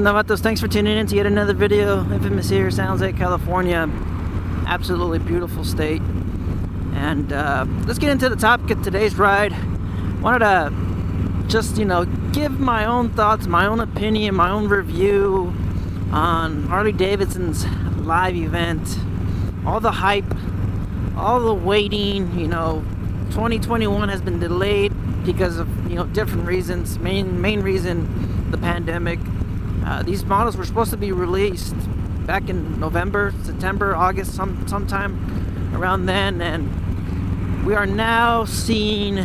Novatos, thanks for tuning in to yet another video. Infamous here, San Jose, California. Absolutely beautiful state. And let's get into the topic of today's ride. Wanted to just, give my own thoughts, my own opinion, my own review on Harley-Davidson's live event. All the hype, all the waiting, 2021 has been delayed because of, different reasons. Main reason, the pandemic. These models were supposed to be released back in November, September, August, sometime around then, and we are now seeing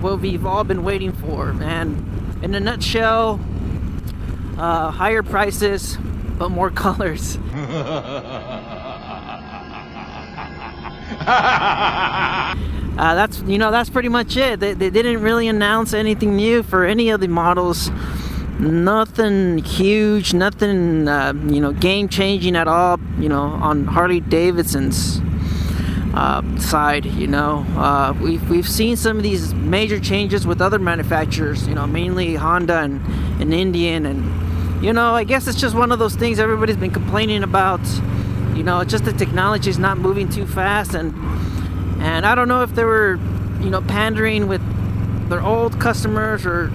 what we've all been waiting for. And in a nutshell, higher prices, but more colors. That's pretty much it. They didn't really announce anything new for any of the models. Nothing huge, nothing game changing at all, on Harley-Davidson's side. We've seen some of these major changes with other manufacturers, mainly Honda and Indian, and I guess it's just one of those things everybody's been complaining about. Just the technology is not moving too fast, and I don't know if they were pandering with their old customers, or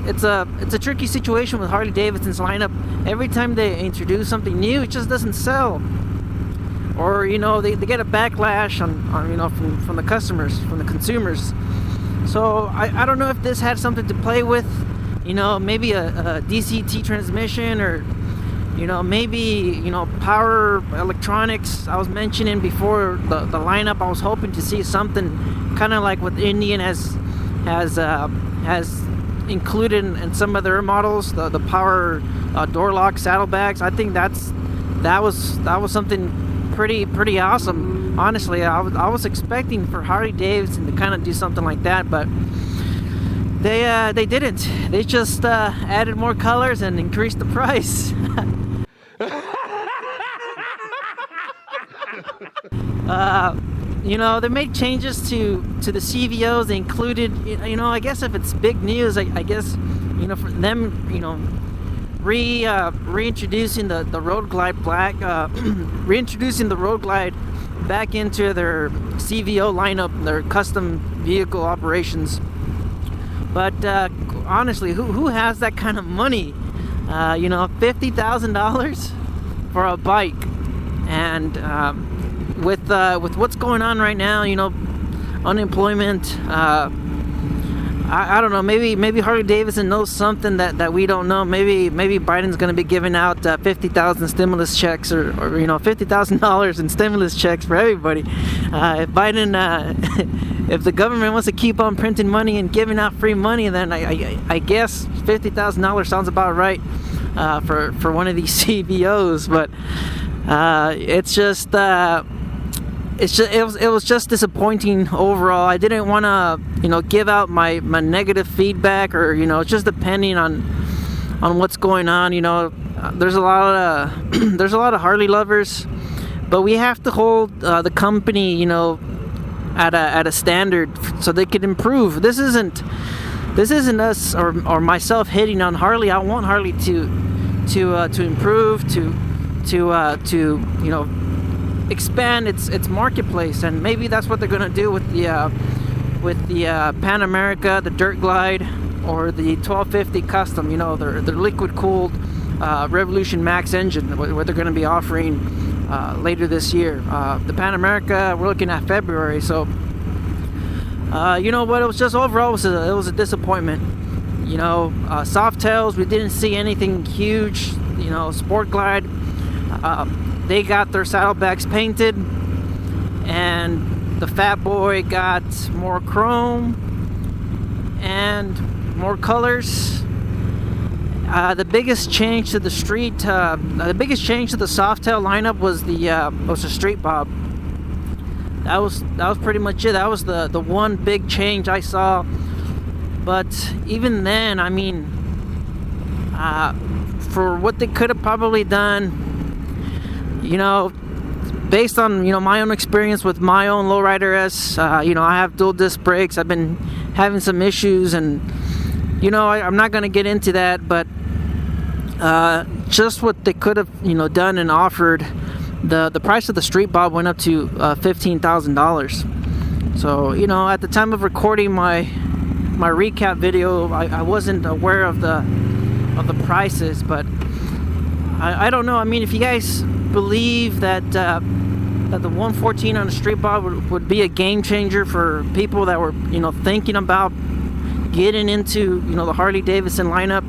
it's a tricky situation with Harley-Davidson's lineup. Every time they introduce something new, it just doesn't sell, or they get a backlash on from the customers, from the consumers. So I don't know if this had something to play with, maybe a DCT transmission, or maybe power electronics. I was mentioning before the lineup, I was hoping to see something kind of like what Indian has included in some of their models, the power door lock saddlebags. I think that was something pretty awesome. Honestly, I was expecting for Harley-Davidson to kind of do something like that, but they didn't. They just added more colors and increased the price. They made changes to the CVOs. They included, I guess if it's big news, I guess, for them, reintroducing the Road Glide Black, reintroducing the Road Glide back into their CVO lineup, their custom vehicle operations. But honestly, who has that kind of money? $50,000 for a bike, and with what's going on right now, unemployment. I don't know. Maybe Harley-Davidson knows something that we don't know. Maybe Biden's going to be giving out 50,000 stimulus checks, or $50,000 in stimulus checks for everybody. If Biden, if the government wants to keep on printing money and giving out free money, then I guess $50,000 sounds about right for one of these CVOs. But it was just disappointing overall. I didn't want to give out my negative feedback, or just depending on what's going on. There's a lot of Harley lovers, but we have to hold the company at a standard so they can improve. This isn't us or myself hitting on Harley. I want Harley to improve, to expand its marketplace, and maybe that's what they're going to do with the Pan America, the Dirt Glide, or the 1250 Custom. Their liquid cooled Revolution Max engine, what they're going to be offering later this year. The Pan America, we're looking at February. So what, it was just overall it was a disappointment. Softails, we didn't see anything huge. Sport Glide, they got their saddlebags painted, and the Fat Boy got more chrome and more colors. The biggest change to the Softail lineup was the Street Bob. That was pretty much it. That was the one big change I saw. But even then, for what they could have probably done, based on my own experience with my own lowrider S, I have dual disc brakes. I've been having some issues, and you know, I'm not going to get into that, but just what they could have, you know, done and offered, the price of the Street Bob went up to $15,000. So, you know, at the time of recording my recap video, I wasn't aware of the prices, but I don't know. I mean, if you guys believe that the 114 on the Street Bob would be a game changer for people that were, you know, thinking about getting into, you know, the Harley-Davidson lineup,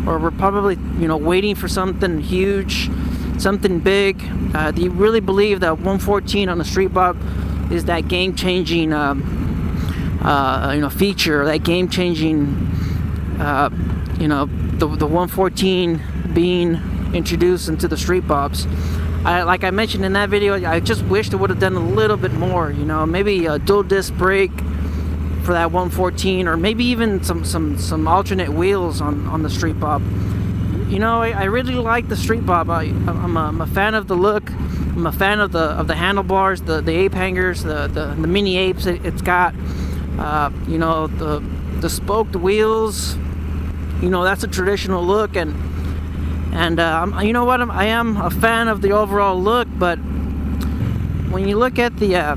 or we're probably, you know, waiting for something huge, something big, do you really believe that 114 on the Street Bob is that game-changing you know, feature, that game-changing you know, the 114 being introduced into the Street Bobs? Like I mentioned in that video, I just wished it would have done a little bit more, you know, maybe a dual disc brake for that 114, or maybe even some alternate wheels on the Street Bob. You know, I really like the Street Bob. I'm a fan of the look. I'm a fan of the handlebars, the ape hangers, the mini apes it's got. You know, the spoked wheels. You know, that's a traditional look, and you know what? I am a fan of the overall look, but when you look at the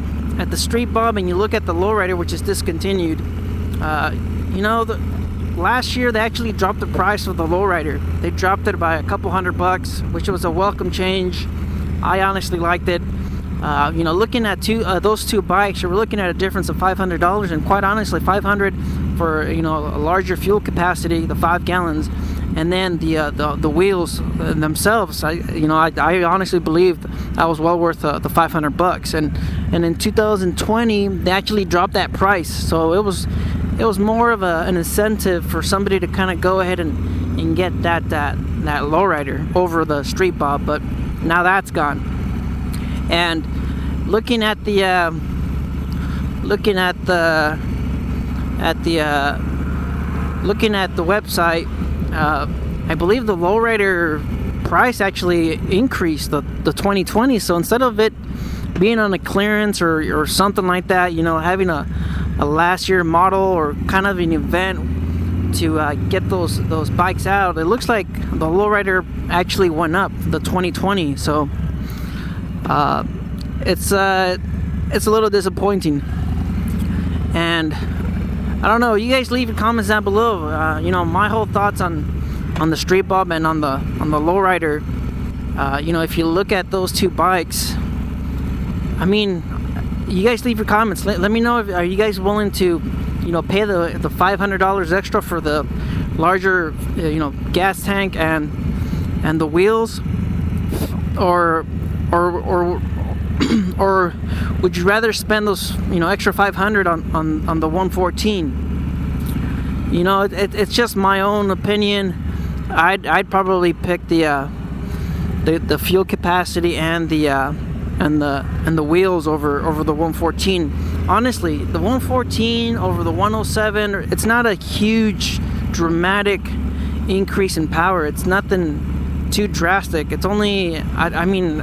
Street Bob and you look at the lowrider, which is discontinued, you know, last year they actually dropped the price of the lowrider. They dropped it by a couple $100, which was a welcome change. I honestly liked it. You know, looking at those two bikes, we're looking at a difference of $500, and quite honestly, $500 for, you know, a larger fuel capacity, the 5 gallons, and then the wheels themselves. I honestly believe that was well worth the $500. And in 2020 they actually dropped that price, so it was more of an incentive for somebody to kind of go ahead and get that lowrider over the Street Bob. But now that's gone. And looking at the website, I believe the lowrider price actually increased the 2020. So instead of it being on a clearance or something like that, you know, having a last year model or kind of an event to get those bikes out, it looks like the lowrider actually went up the 2020. So it's a little disappointing. And I don't know, you guys leave your comments down below. You know, my whole thoughts on the Street Bob and on the lowrider. You know, if you look at those two bikes, I mean, you guys leave your comments. Let me know, are you guys willing to, you know, pay the $500 extra for the larger, you know, gas tank and the wheels, or or would you rather spend those, you know, extra $500 on the 114? You know, it's just my own opinion. I'd probably pick the fuel capacity and the wheels over the 114. Honestly, the 114 over the 107, it's not a huge dramatic increase in power. It's nothing too drastic. It's only, I mean,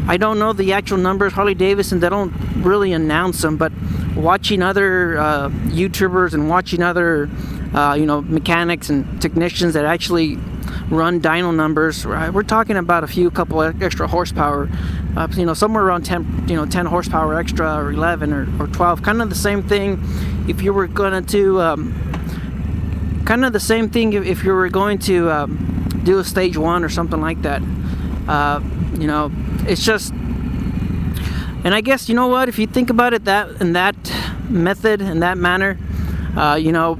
I don't know the actual numbers. Harley-Davidson, they don't really announce them, but watching other YouTubers and watching other you know, mechanics and technicians that actually run dyno numbers, we're talking about a couple extra horsepower, you know, somewhere around 10 horsepower extra, or 11 or 12, kind of the same thing if you were going to do a stage 1 or something like that. You know, it's just, and I guess, you know what, if you think about it in that method, in that manner, you know,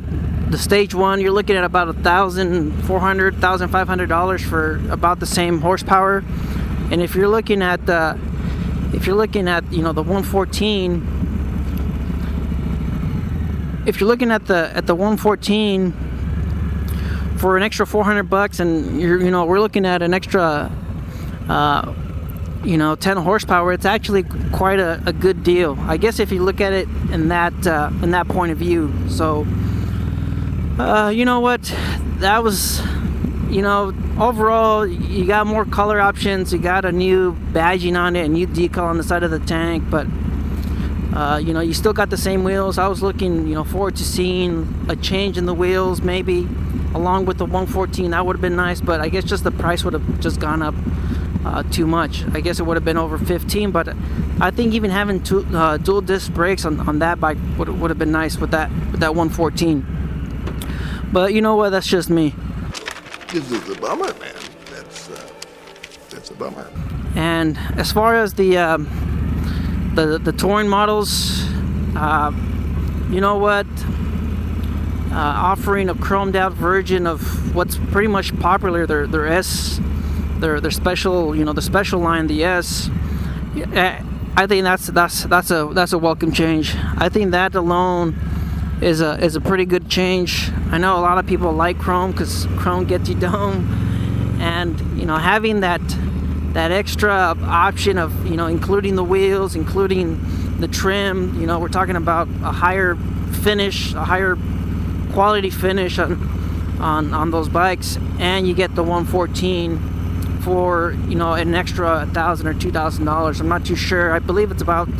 the stage 1, you're looking at about $1,400, $1,500 for about the same horsepower. And if you're looking at you know, the 114, if you're looking at the 114 for an extra $400, and you know, we're looking at an extra you know, 10 horsepower, it's actually quite a good deal, I guess, if you look at it in that point of view. So you know what, that was, you know, overall, you got more color options, you got a new badging on it, a new decal on the side of the tank, but You know, you still got the same wheels. I was looking, you know, forward to seeing a change in the wheels, maybe along with the 114. That would have been nice, but I guess just the price would have just gone up too much. I guess it would have been over 15, but I think even having dual disc brakes on that bike would have been nice with that 114. But you know what? That's just me. This is a bummer, man. That's a bummer. And as far as the touring models, you know what? Offering a chromed out version of what's pretty much popular, their S, their special, you know, the special line, the S. I think that's a welcome change. I think that alone is a pretty good change. I know a lot of people like chrome because chrome gets you dome, and you know, having that extra option of, you know, including the wheels, including the trim. You know, we're talking about a higher finish, a higher quality finish on those bikes, and you get the 114 for, you know, an extra $1,000 or $2,000. I'm not too sure. I believe it's around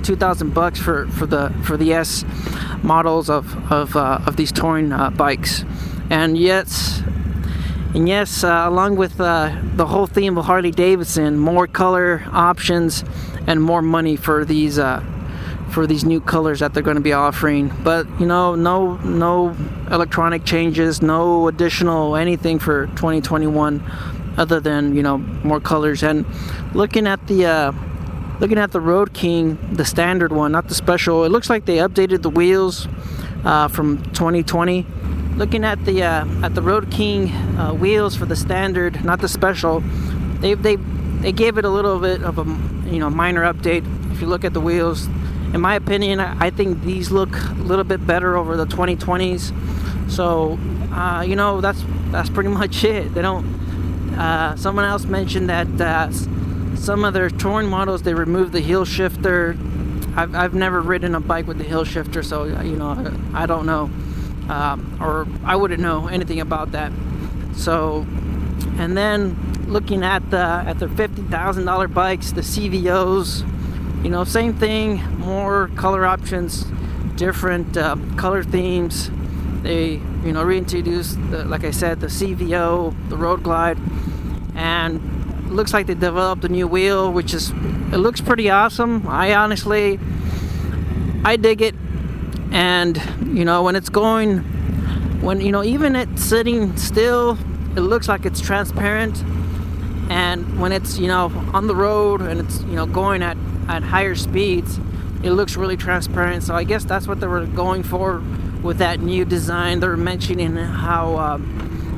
$2,000 for the S models of these touring bikes. And yes, along with the whole theme of Harley-Davidson, more color options and more money for these new colors that they're going to be offering. But you know, no electronic changes, no additional anything for 2021 other than, you know, more colors. And looking at the Road King, the standard one, not the special, it looks like they updated the wheels from 2020. Looking at the Road King wheels for the standard, not the special, they gave it a little bit of a, you know, minor update. If you look at the wheels, in my opinion, I think these look a little bit better over the 2020s. So you know, that's pretty much it. They don't. Someone else mentioned that some of their touring models, they removed the heel shifter. I've never ridden a bike with the heel shifter, so you know, I don't know, or I wouldn't know anything about that. So, and then looking at the $50,000 bikes, the CVOs, you know, same thing, more color options, different color themes. They, you know, reintroduced, like I said, the CVO, the Road Glide, and it looks like they developed a new wheel, which it looks pretty awesome. I dig it. And you know, when you know, even it sitting still, it looks like it's transparent. And when it's, you know, on the road and it's, you know, going at higher speeds, it looks really transparent. So I guess that's what they were going for with that new design. They're mentioning how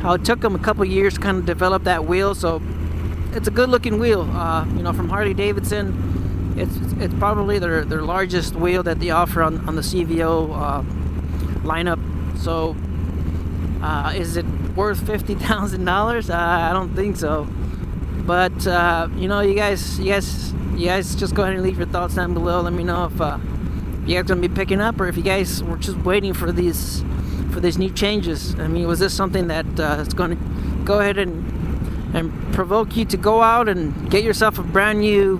it took them a couple years to kind of develop that wheel. So it's a good looking wheel. You know, from Harley-Davidson, it's probably their largest wheel that they offer on the CVO lineup. So is it worth $50,000? I don't think so. But you know, you guys just go ahead and leave your thoughts down below. Let me know if you guys gonna be picking up, or if you guys were just waiting for these new changes. I mean, was this something that is going to go ahead and provoke you to go out and get yourself a brand new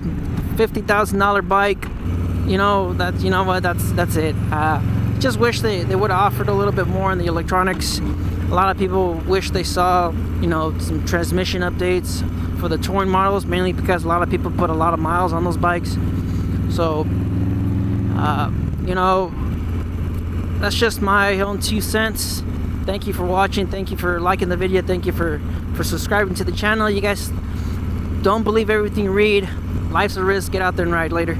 $50,000 bike? You know, that's it. Just wish they would have offered a little bit more in the electronics. A lot of people wish they saw, you know, some transmission updates for the touring models, mainly because a lot of people put a lot of miles on those bikes. So you know, that's just my own 2 cents. Thank you for watching. Thank you for liking the video. Thank you for subscribing to the channel. You guys don't believe everything you read. Life's a risk. Get out there and ride later.